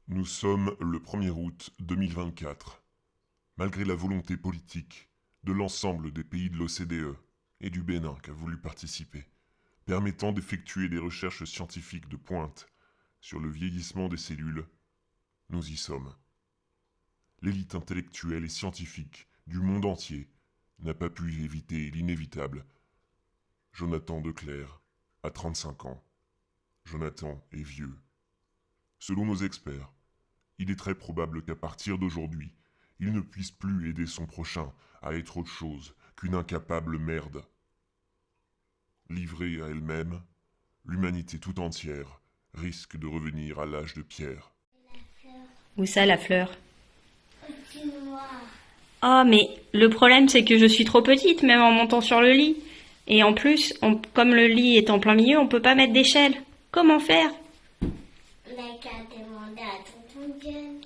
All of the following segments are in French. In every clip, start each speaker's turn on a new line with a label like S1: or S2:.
S1: Nous sommes le 1er août 2024. Malgré la volonté politique de l'ensemble des pays de l'OCDE et du Bénin qui a voulu participer, permettant d'effectuer des recherches scientifiques de pointe sur le vieillissement des cellules, nous y sommes. L'élite intellectuelle et scientifique du monde entier n'a pas pu éviter l'inévitable. Jonathan Declercq a 35 ans. Jonathan est vieux. Selon nos experts, il est très probable qu'à partir d'aujourd'hui, il ne puisse plus aider son prochain à être autre chose qu'une incapable merde. Livrée à elle-même, l'humanité tout entière risque de revenir à l'âge de pierre.
S2: Où ça, la fleur?
S3: Petit noir.
S2: Oh, mais le problème, c'est que je suis trop petite, même en montant sur le lit. Et en plus, comme le lit est en plein milieu, on peut pas mettre d'échelle. Comment faire?
S3: On n'a qu'à demander à tonton John.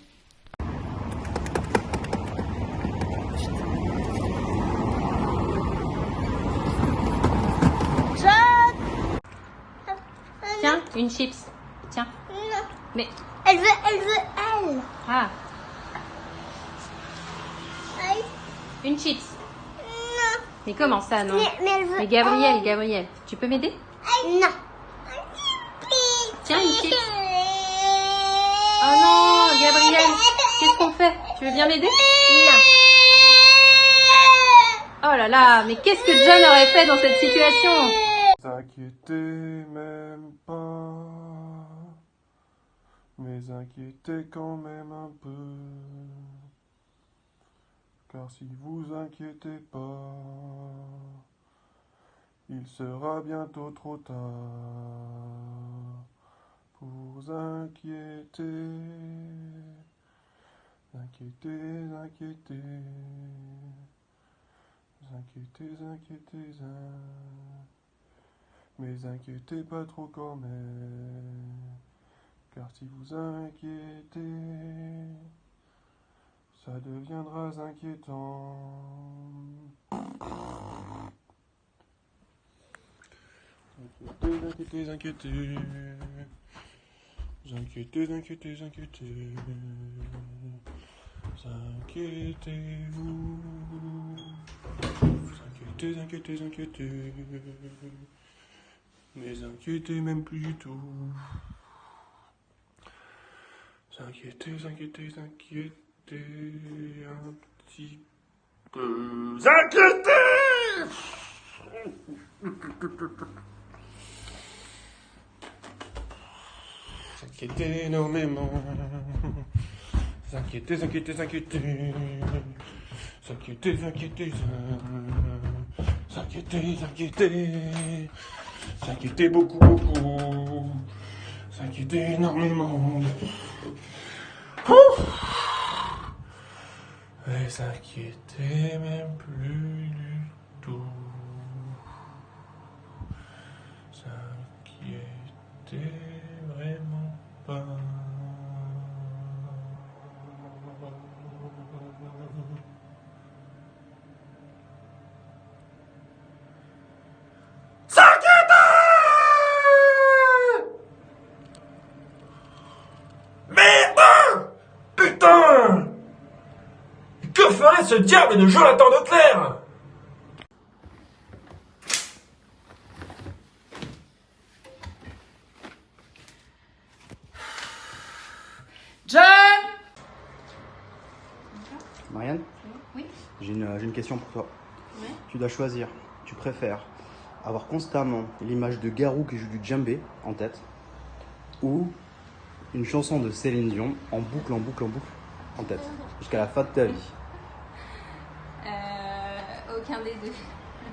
S2: Tiens, une chips. Tiens.
S3: Non.
S2: Mais,
S3: Elle veut.
S2: ah,
S3: Aïe.
S2: une chips.
S3: Non.
S2: Mais comment ça, non?
S3: Mais elle veut.
S2: Mais Gabriel, tu peux m'aider?
S3: Non.
S2: Tiens, une chips. Oh non, Gabriel, qu'est-ce qu'on fait? Tu veux bien m'aider?
S3: Non.
S2: Oh là là, mais qu'est-ce que John aurait fait dans cette situation?
S4: Inquiétez même pas, mais inquiétez quand même un peu, car si vous inquiétez pas, il sera bientôt trop tard pour vous inquiéter. Inquiétez. Mais inquiétez pas trop quand même, car si vous inquiétez, ça deviendra inquiétant. Inquiétez. Inquiétez-vous. Inquiétez. Mais inquiétez même plus du tout. Inquiétez un petit peu. Inquiétez énormément. Inquiétez. S'inquiéter beaucoup. S'inquiéter énormément. Et s'inquiéter même plus du tout. S'inquiéter vraiment pas. Putain! Que ferait ce diable de Jonathan Declercq?
S2: John!
S5: Marianne,
S2: Oui.
S5: j'ai une question pour toi.
S2: Ouais.
S5: Tu dois choisir. Tu préfères avoir constamment l'image de Garou qui joue du djembé en tête ou une chanson de Céline Dion en boucle en tête jusqu'à la fin de ta vie.
S2: Aucun des deux.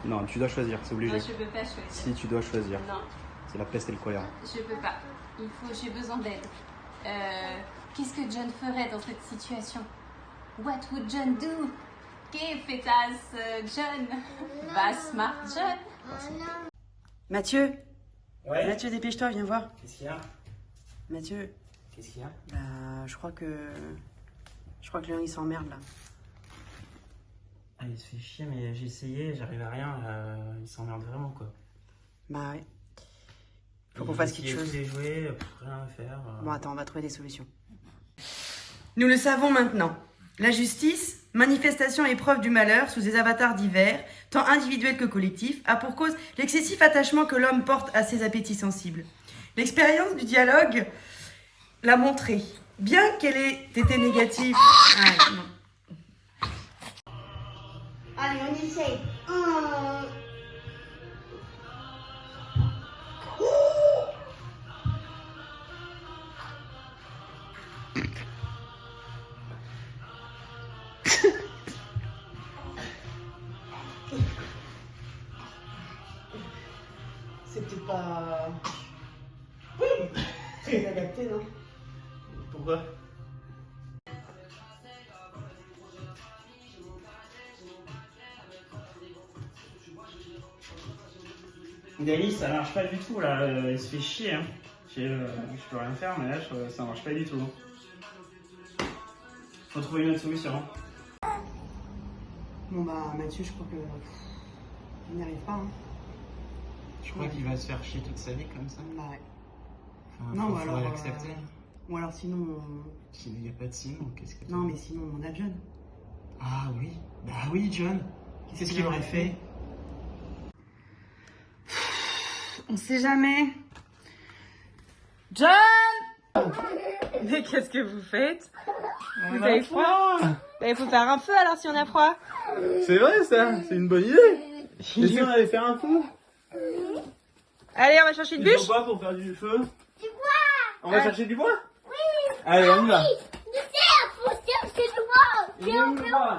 S5: Non, tu dois choisir, c'est obligé.
S2: Non, je peux pas choisir.
S5: Si tu dois choisir,
S2: Non,
S5: c'est la peste et le choléra.
S2: je peux pas. J'ai besoin d'aide. Qu'est-ce que John ferait dans cette situation? What would John do? Que fetas John? Va smart John?
S6: Mathieu,
S7: Ouais.
S6: Mathieu, dépêche-toi, viens voir.
S7: Qu'est-ce qu'il y a?
S6: Mathieu,
S7: Qu'est-ce qu'il y a?
S6: je crois que Léon il s'emmerde là.
S7: Ah, il se fait chier, mais j'ai essayé, j'arrive à rien. Il s'emmerde vraiment, quoi.
S6: Bah ouais. Faut qu'on fasse quelque chose.
S7: J'ai joué, rien à faire.
S6: Bon attends, on va trouver des solutions. Nous le savons maintenant. La justice, manifestation et preuve du malheur sous des avatars divers, tant individuels que collectifs, a pour cause l'excessif attachement que l'homme porte à ses appétits sensibles. L'expérience du dialogue l'a montré. Bien qu'elle ait été négative... Ah, non.
S3: Allez, on essaye.
S6: C'est peut-être pas... très adapté, non?
S7: Pourquoi? Denis, ça marche pas du tout là, il se fait chier. Hein. Je peux rien faire, mais là ça marche pas du tout. Faut trouver une autre solution.
S6: Bon bah Mathieu, je crois que... il n'y arrive pas. Hein.
S7: Je crois qu'il va se faire chier toute sa vie comme ça.
S6: Bah ouais.
S7: Enfin,
S6: Non,
S7: faut
S6: alors...
S7: l'accepter.
S6: Ou alors sinon...
S7: Il n'y a pas de sinon, qu'est-ce que...
S6: Non mais sinon on a John.
S7: Ah oui, bah oui John. Qu'est-ce qu'il aurait fait?
S6: On sait jamais. John! Mais qu'est-ce que vous faites? Vous avez froid? Il faut faire un feu alors si on a froid.
S4: C'est vrai ça, c'est une bonne idée. Et si on allait faire un feu?
S6: Allez, on va chercher une
S4: Il
S6: bûche.
S4: faut quoi pour faire du feu? Du bois. On va chercher du bois? Oui. Allez, on y va.
S3: Tu sais, faut chercher du bois.
S4: Il est où le bois?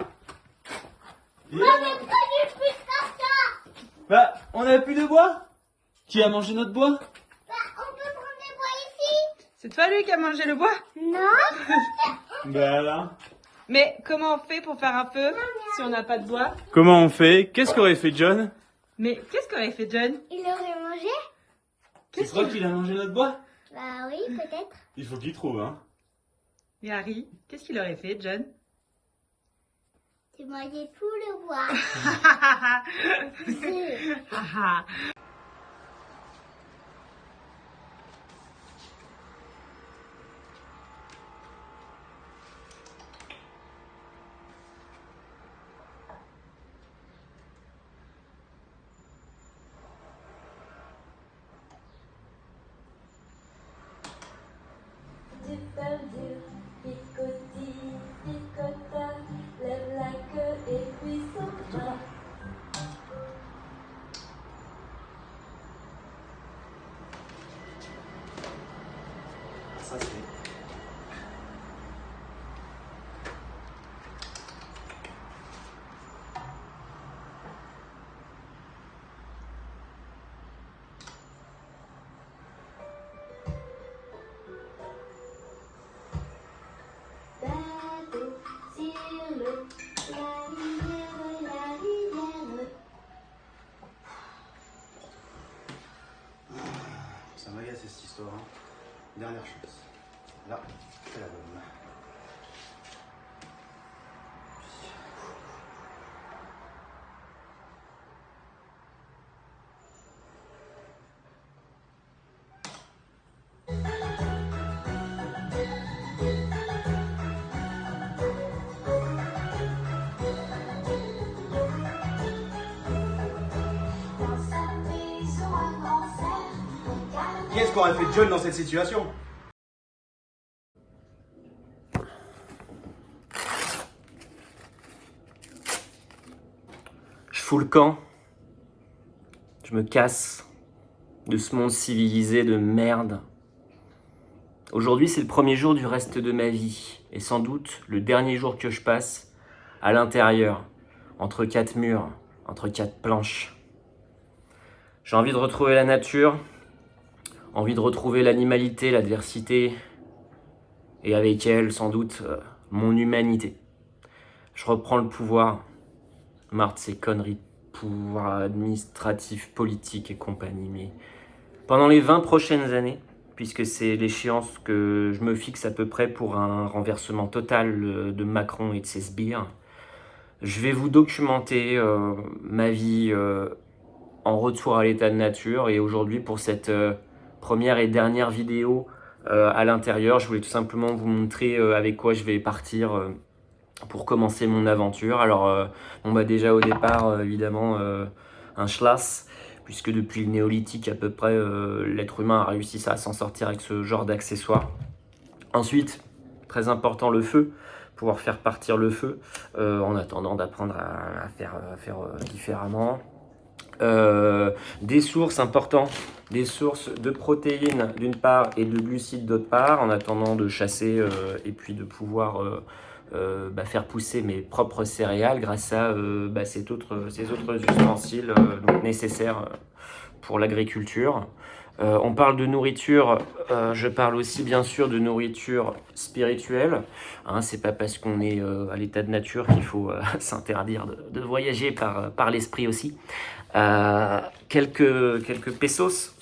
S4: Il est
S3: On
S4: où?
S3: n'est pas du plus comme ça.
S4: Bah, on a plus de bois? Qui a mangé notre bois?
S3: Bah, on peut prendre des bois ici.
S6: C'est toi lui qui a mangé le bois?
S3: Non.
S4: Bah alors.
S6: Mais comment on fait pour faire un feu si on n'a pas de bois?
S4: Comment on fait? Qu'est-ce qu'aurait fait John?
S6: Mais qu'est-ce qu'aurait fait John?
S3: Il aurait mangé?
S4: Tu crois qu'il a mangé notre bois?
S3: Bah oui, peut-être.
S4: Il faut qu'il trouve, hein.
S6: Et Harry, qu'est-ce qu'il aurait fait John?
S3: Tu mangeais tout le bois.
S8: Du pain dur, picotis, picota, lève la queue et puis son bras.
S5: Ça c'est...
S8: Bateau sur l'eau, la rivière, la rivière.
S5: Ça m'a agacé cette histoire. Hein. Dernière chose. Là, c'est la bonne.
S8: Dans sa maison, un grand cerf,
S5: Qu'est-ce qu'aurait fait John dans cette situation?
S9: Je fous le camp. Je me casse de ce monde civilisé de merde. Aujourd'hui, c'est le premier jour du reste de ma vie. Et sans doute le dernier jour que je passe à l'intérieur, entre quatre murs, entre quatre planches. J'ai envie de retrouver la nature, envie de retrouver l'animalité, l'adversité, et avec elle, sans doute, mon humanité. Je reprends le pouvoir, marre de ces conneries de pouvoir administratif, politique et compagnie. Mais pendant les 20 prochaines années, puisque c'est l'échéance que je me fixe à peu près pour un renversement total de Macron et de ses sbires, je vais vous documenter ma vie en retour à l'état de nature. Et aujourd'hui, pour cette première et dernière vidéo à l'intérieur. Je voulais tout simplement vous montrer avec quoi je vais partir pour commencer mon aventure. Alors, on va déjà au départ, évidemment, un Schlass, puisque depuis le néolithique à peu près, l'être humain a réussi à s'en sortir avec ce genre d'accessoires. Ensuite, très important, le feu, pouvoir faire partir le feu en attendant d'apprendre à faire différemment. Des sources importantes, des sources de protéines d'une part et de glucides d'autre part, en attendant de chasser et puis de pouvoir faire pousser mes propres céréales grâce à ces autres ustensiles donc nécessaires pour l'agriculture. On parle de nourriture, je parle aussi bien sûr de nourriture spirituelle. Hein, c'est pas parce qu'on est à l'état de nature qu'il faut s'interdire de voyager par l'esprit aussi. Quelques pesos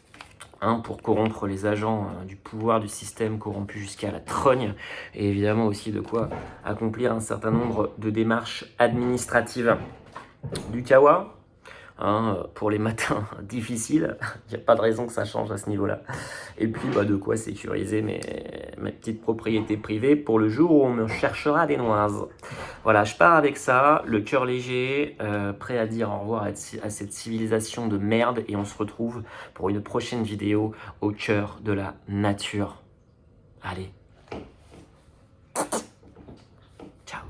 S9: pour corrompre les agents du pouvoir du système corrompu jusqu'à la trogne, et évidemment aussi de quoi accomplir un certain nombre de démarches administratives. Du kawa, pour les matins difficiles, il n'y a pas de raison que ça change à ce niveau-là. Et puis de quoi sécuriser mes petites propriétés privées pour le jour où on me cherchera des noises. Voilà, je pars avec ça, le cœur léger, prêt à dire au revoir à cette civilisation de merde, et on se retrouve pour une prochaine vidéo au cœur de la nature. Allez. Ciao.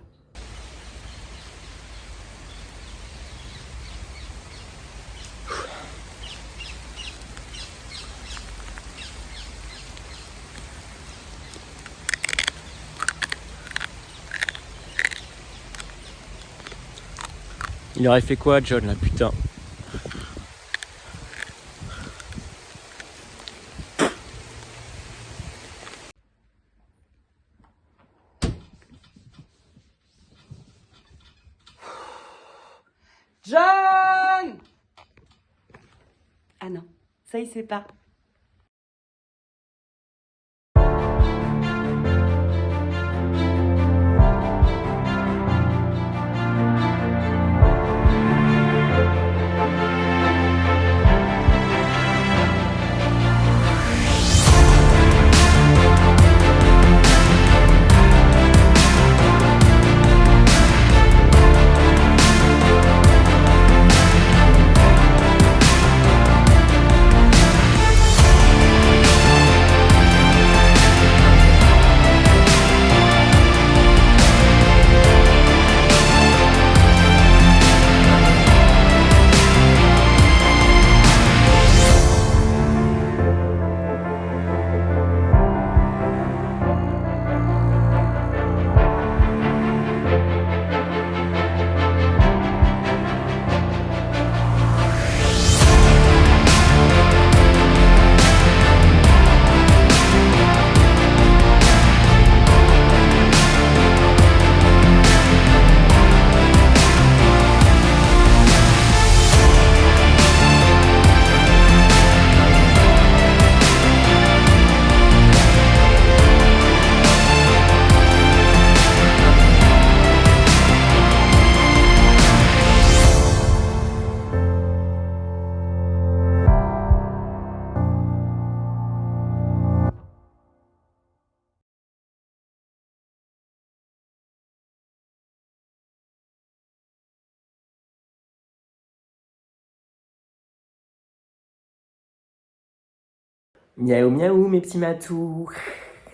S9: Il aurait fait quoi, John, là, putain?
S6: John! Ah non, ça il sait pas.
S9: Miaou miaou mes petits matous,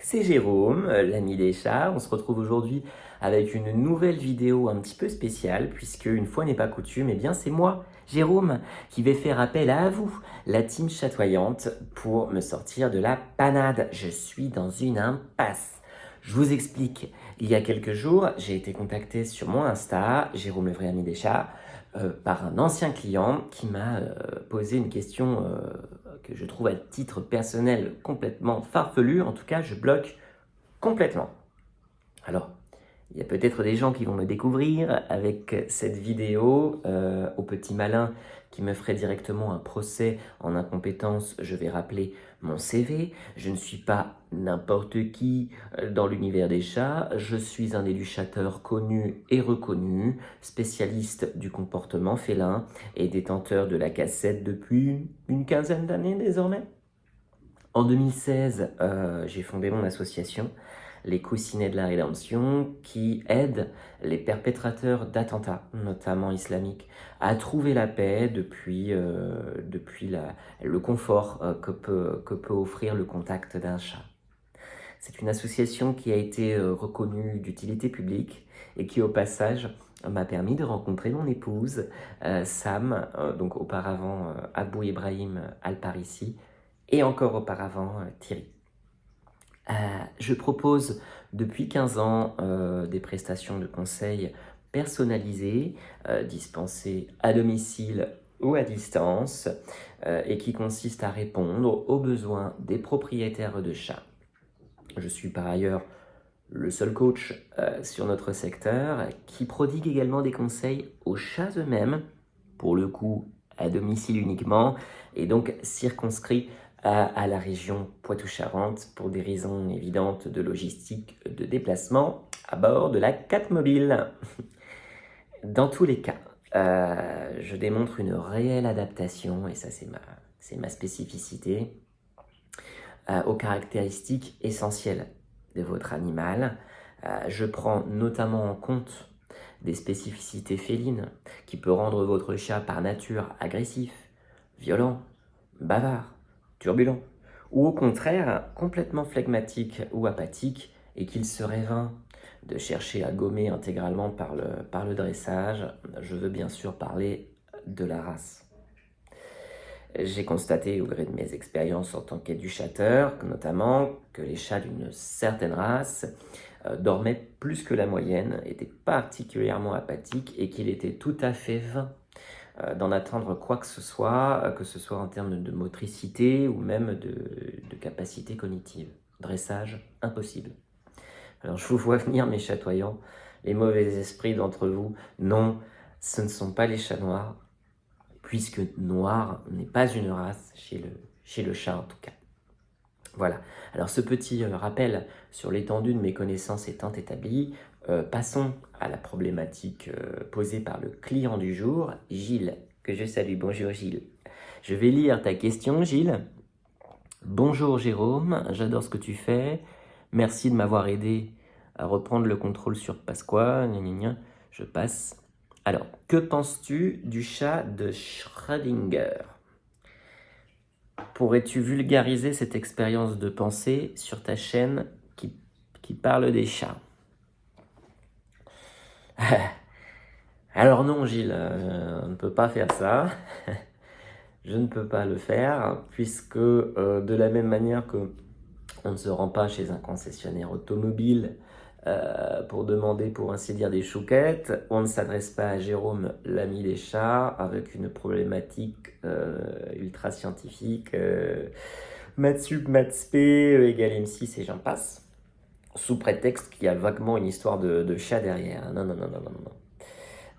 S9: c'est Jérôme, l'ami des chats. On se retrouve aujourd'hui avec une nouvelle vidéo un petit peu spéciale, puisque une fois n'est pas coutume, eh bien c'est moi, Jérôme, qui vais faire appel à vous, la team chatoyante, pour me sortir de la panade. Je suis dans une impasse. Je vous explique. Il y a quelques jours, j'ai été contacté sur mon Insta, Jérôme le vrai ami des chats, par un ancien client qui m'a posé une question que je trouve à titre personnel complètement farfelue. En tout cas, je bloque complètement. Alors, il y a peut-être des gens qui vont me découvrir avec cette vidéo. Au petit malin qui me ferait directement un procès en incompétence, je vais rappeler mon CV. Je ne suis pas n'importe qui dans l'univers des chats. Je suis un éducateur connu et reconnu, spécialiste du comportement félin et détenteur de la cassette depuis une quinzaine d'années désormais. En 2016, j'ai fondé mon association, les Coussinets de la Rédemption, qui aide les perpétrateurs d'attentats, notamment islamiques, à trouver la paix depuis le confort que peut offrir le contact d'un chat. C'est une association qui a été reconnue d'utilité publique et qui, au passage, m'a permis de rencontrer mon épouse, Sam, donc auparavant Abou Ibrahim Al-Parissi, et encore auparavant Thierry. Je propose depuis 15 ans des prestations de conseil personnalisées, dispensées à domicile ou à distance, et qui consistent à répondre aux besoins des propriétaires de chats. Je suis par ailleurs le seul coach sur notre secteur qui prodigue également des conseils aux chats eux-mêmes, pour le coup à domicile uniquement, et donc circonscrit à la région Poitou-Charentes pour des raisons évidentes de logistique de déplacement à bord de la Catmobile. Dans tous les cas, je démontre une réelle adaptation, et ça c'est ma spécificité, aux caractéristiques essentielles de votre animal. Je prends notamment en compte des spécificités félines qui peuvent rendre votre chat par nature agressif, violent, bavard, turbulent, ou au contraire complètement flegmatique ou apathique et qu'il serait vain de chercher à gommer intégralement par le dressage. Je veux bien sûr parler de la race. J'ai constaté au gré de mes expériences en tant qu'éducateur, notamment, que les chats d'une certaine race dormaient plus que la moyenne, étaient particulièrement apathiques et qu'il était tout à fait vain d'en attendre quoi que ce soit en termes de motricité ou même de capacité cognitive. Dressage, impossible. Alors je vous vois venir mes chatoyants, les mauvais esprits d'entre vous. Non, ce ne sont pas les chats noirs, puisque noir n'est pas une race chez le chat en tout cas. Voilà, alors ce petit rappel sur l'étendue de mes connaissances étant établi, passons à la problématique posée par le client du jour, Gilles, que je salue. Bonjour Gilles. Je vais lire ta question, Gilles. Bonjour Jérôme, j'adore ce que tu fais. Merci de m'avoir aidé à reprendre le contrôle sur Pasqua. Je passe. Alors, que penses-tu du chat de Schrödinger? Pourrais-tu vulgariser cette expérience de pensée sur ta chaîne qui parle des chats? Alors non, Gilles, on ne peut pas faire ça. Je ne peux pas le faire, puisque de la même manière que on ne se rend pas chez un concessionnaire automobile pour demander, pour ainsi dire, des chouquettes, on ne s'adresse pas à Jérôme, l'ami des chats, avec une problématique ultra scientifique, maths sup, maths p égale M6 et j'en passe, sous prétexte qu'il y a vaguement une histoire de chat derrière. Non.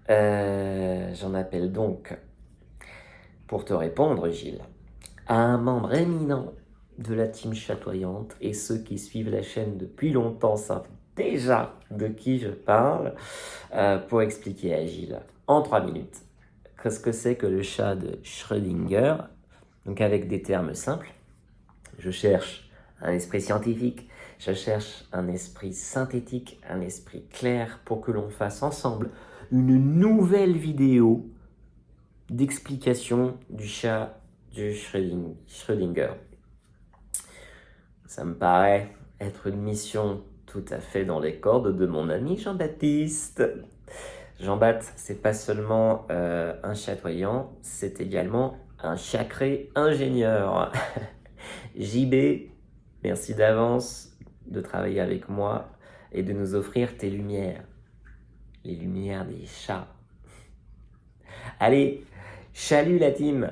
S9: J'en appelle donc, pour te répondre, Gilles, à un membre éminent de la team chatoyante, et ceux qui suivent la chaîne depuis longtemps savent déjà de qui je parle, pour expliquer à Gilles en 3 minutes ce que c'est que le chat de Schrödinger. Donc avec des termes simples, je cherche un esprit scientifique, je cherche un esprit synthétique, un esprit clair, pour que l'on fasse ensemble une nouvelle vidéo d'explication du chat de Schrödinger. Ça me paraît être une mission tout à fait dans les cordes de mon ami Jean-Baptiste. Jean-Baptiste, c'est pas seulement un chatoyant, c'est également un sacré ingénieur. JB, merci d'avance de travailler avec moi et de nous offrir tes lumières. Les lumières des chats. Allez, chalut la team.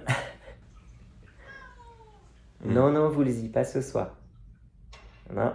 S9: Non, vous les y pas ce soir. Non.